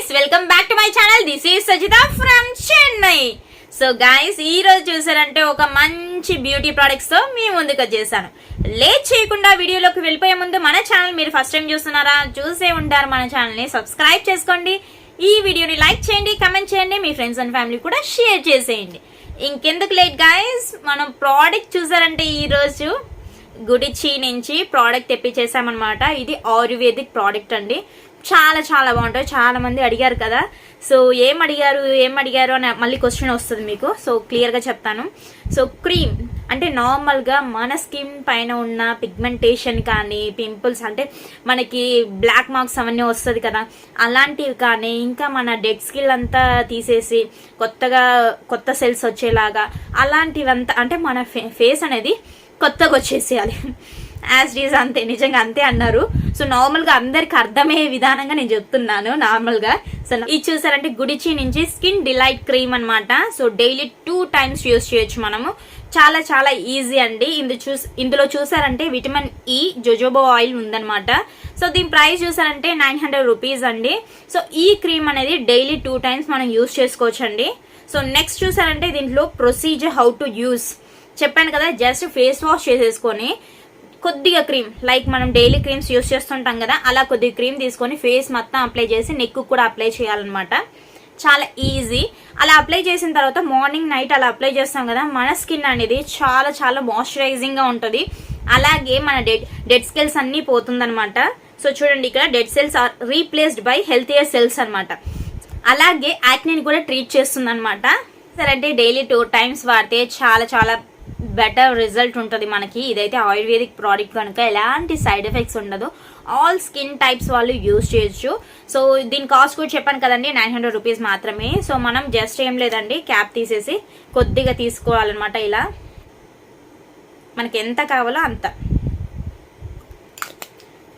guys, welcome back to my channel. This is Sajita from Chennai. So guys, ఈ రోజు చూసారంటే ఒక మంచి బ్యూటీ ప్రొడక్ట్స్ తో మీ ముందుకు వచ్చేసాను. లేట్ చేయకుండా వీడియోలోకి వెళ్ళిపోయే ముందు మన ఛానల్ మీరు ఫస్ట్ టైం చూస్తున్నారా, చూసే ఉంటారు మన ఛానల్ ని సబ్స్క్రైబ్ చేసుకోండి. ఈ వీడియోని లైక్ చేయండి, కమెంట్ చేయండి, మీ ఫ్రెండ్స్ అండ్ ఫ్యామిలీ కూడా షేర్ చేసేయండి. ఇంకెందుకు లేట్ గైస్, మనం ప్రోడక్ట్ చూసారంటే ఈ రోజు గుడిచి నుంచి ప్రోడక్ట్ తెప్పించేసామన్నమాట. ఇది ఆయుర్వేదిక్ ప్రోడక్ట్ అండి. చాలా చాలా బాగుంటుంది. చాలా మంది అడిగారు కదా, సో ఏం అడిగారు అని మళ్ళీ క్వశ్చన్ వస్తుంది మీకు. సో క్లియర్గా చెప్తాను. సో క్రీమ్ అంటే నార్మల్గా మన స్కిన్ పైన ఉన్న పిగ్మెంటేషన్ కానీ, పింపుల్స్ అంటే మనకి బ్లాక్ మార్క్స్ అవన్నీ వస్తుంది కదా, అలాంటివి కానీ, ఇంకా మన డెడ్ స్కిన్ అంతా తీసేసి కొత్త సెల్స్ వచ్చేలాగా అలాంటివంతా, అంటే మన ఫేస్ అనేది కొత్తగా వచ్చేసేయాలి. యాజ్ డీజ్ అంతే, నిజంగా అంతే అన్నారు. సో నార్మల్గా అందరికి అర్థమయ్యే విధానంగా నేను చెప్తున్నాను నార్మల్గా. సో ఇది చూసారంటే గుడిచి నుంచి స్కిన్ డిలైట్ క్రీమ్ అనమాట. సో డైలీ 2 times యూజ్ చేయొచ్చు మనము. చాలా చాలా ఈజీ అండి. ఇందులో చూసారంటే విటమిన్ ఈ, జోజోబా ఆయిల్ ఉందనమాట. సో దీని ప్రైస్ చూసారంటే 900 రూపీస్ అండి. సో ఈ క్రీమ్ అనేది డైలీ 2 times మనం యూజ్ చేసుకోవచ్చు అండి. సో నెక్స్ట్ చూసారంటే దీంట్లో ప్రొసీజర్ హౌ టు యూజ్ చెప్పాను కదా, జస్ట్ ఫేస్ వాష్ చేసేసుకొని కొద్దిగా క్రీమ్, లైక్ మనం డైలీ క్రీమ్స్ యూస్ చేస్తుంటాం కదా, అలా కొద్దిగా క్రీమ్ తీసుకొని ఫేస్ మొత్తం అప్లై చేసి నెక్ కూడా అప్లై చేయాలన్నమాట. చాలా ఈజీ. అలా అప్లై చేసిన తర్వాత మార్నింగ్ నైట్ అలా అప్లై చేస్తాం కదా, మన స్కిన్ అనేది చాలా చాలా మాయిశ్చరైజింగ్ గా ఉంటుంది. అలాగే మన డెడ్ సెల్స్ అన్ని పోతుందన్నమాట. సో చూడండి, ఇక్కడ dead cells are replaced by healthier cells అనమాట. అలాగే యాక్నీని కూడా ట్రీట్ చేస్తుంది అనమాట. సరే అంటే డైలీ 2 times వాడితే చాలా చాలా బెటర్ రిజల్ట్ ఉంటుంది మనకి. ఇదైతే ఆయుర్వేదిక్ ప్రోడక్ట్ కనుక ఎలాంటి సైడ్ ఎఫెక్ట్స్ ఉండదు. ఆల్ స్కిన్ టైప్స్ వాళ్ళు యూజ్ చేయొచ్చు. సో దీని కాస్ట్ కూడా చెప్పాను కదండి, 900 రూపీస్ మాత్రమే. సో మనం జస్ట్ ఏం లేదండి, క్యాప్ తీసేసి కొద్దిగా తీసుకోవాలన్నమాట. ఇలా మనకి ఎంత కావాలో అంత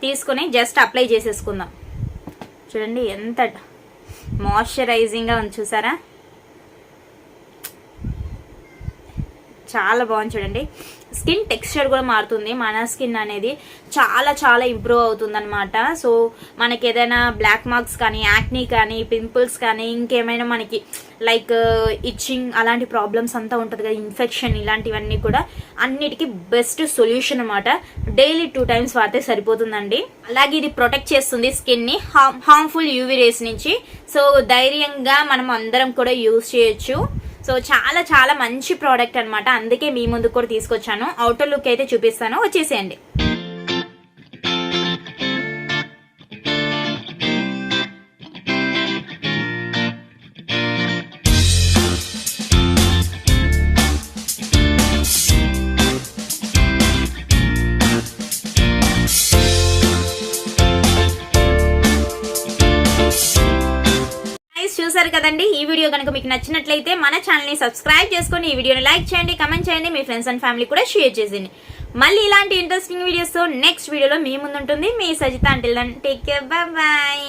తీసుకొని జస్ట్ అప్లై చేసేసుకుందాం. చూడండి ఎంత మాయిశ్చరైజింగ్గా ఉంది, చూసారా? చాలా బాగుంది. చూడండి, స్కిన్ టెక్స్చర్ కూడా మారుతుంది. మన స్కిన్ అనేది చాలా చాలా ఇంప్రూవ్ అవుతుంది అనమాట. సో మనకి ఏదైనా బ్లాక్ మార్క్స్ కానీ, యాక్నీ కానీ, పింపుల్స్ కానీ, ఇంకేమైనా మనకి లైక్ ఇచ్చింగ్ అలాంటి ప్రాబ్లమ్స్ అంతా ఉంటుంది కదా, ఇన్ఫెక్షన్, ఇలాంటివన్నీ కూడా అన్నిటికీ బెస్ట్ సొల్యూషన్ అనమాట. డైలీ 2 times వాడితే సరిపోతుందండి. అలాగే ఇది ప్రొటెక్ట్ చేస్తుంది స్కిన్ ని హార్మ్ఫుల్ యూవీ రేస్ నుంచి. సో ధైర్యంగా మనం అందరం కూడా యూజ్ చేయొచ్చు. సో చాలా చాలా మంచి ప్రోడక్ట్ అనమాట. అందుకే మీ ముందుకు కూడా తీసుకొచ్చాను. అవుటర్ లుక్ అయితే చూపిస్తాను, వచ్చేసేయండి. చూసారు కదండి, ఈ వీడియో కనుక మీకు నచ్చినట్లయితే మన ఛానల్ ని సబ్స్క్రైబ్ చేసుకొని ఈ వీడియోని లైక్ చేయండి, కమెంట్ చేయండి, మీ ఫ్రెండ్స్ అండ్ ఫ్యామిలీ కూడా షేర్ చేసేయండి. మళ్ళీ ఇలాంటి ఇంట్రెస్టింగ్ వీడియోస్ తో నెక్స్ట్ వీడియోలో మీ ముందు ఉంటుంది మీ Sajitha. Until then take care, bye by.